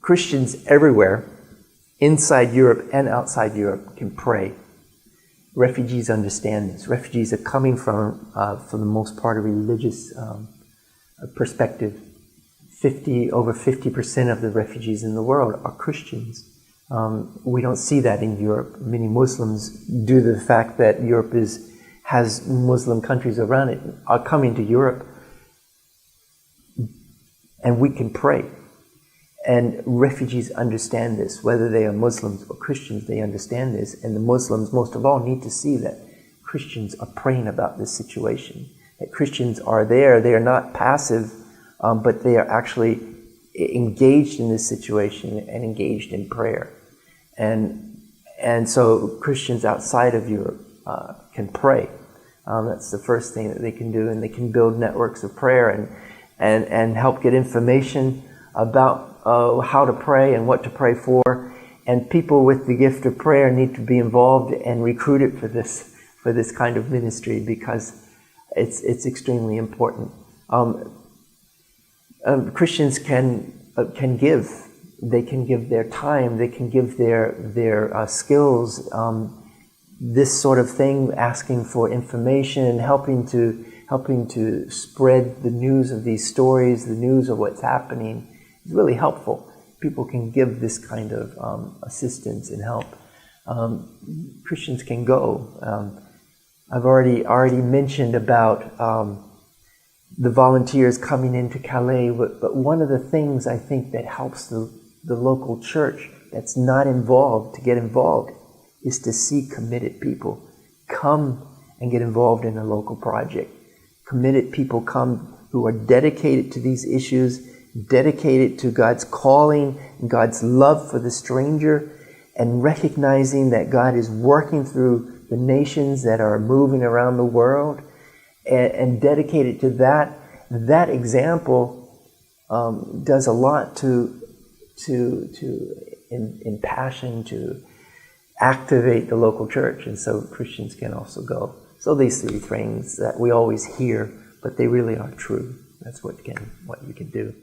Christians everywhere, inside Europe and outside Europe, can pray. Refugees understand this. Refugees are coming from, for the most part, a religious perspective. Over 50% of the refugees in the world are Christians. We don't see that in Europe. Many Muslims, due to the fact that Europe has Muslim countries around it, are coming to Europe, and we can pray. And refugees understand this. Whether they are Muslims or Christians, they understand this. And the Muslims, most of all, need to see that Christians are praying about this situation. That Christians are there. They are not passive, but they are actually engaged in this situation and engaged in prayer. And so Christians outside of Europe can pray. That's the first thing that they can do. And they can build networks of prayer and help get information about how to pray and what to pray for. And people with the gift of prayer need to be involved and recruited for this kind of ministry, because it's extremely important. Christians can give. They can give their time. They can give their skills. This sort of thing, asking for information, helping to spread the news of these stories, the news of what's happening, is really helpful. People can give this kind of assistance and help. Christians can go. I've already mentioned about the volunteers coming into Calais, but one of the things I think that helps the local church that's not involved to get involved is to see committed people come and get involved in a local project. Committed people come who are dedicated to these issues, dedicated to God's calling, God's love for the stranger, and recognizing that God is working through the nations that are moving around the world, and dedicated to that. That example does a lot to impassion, to activate the local church, and so Christians can also go. So these three things that we always hear, but they really are true. That's what you can do.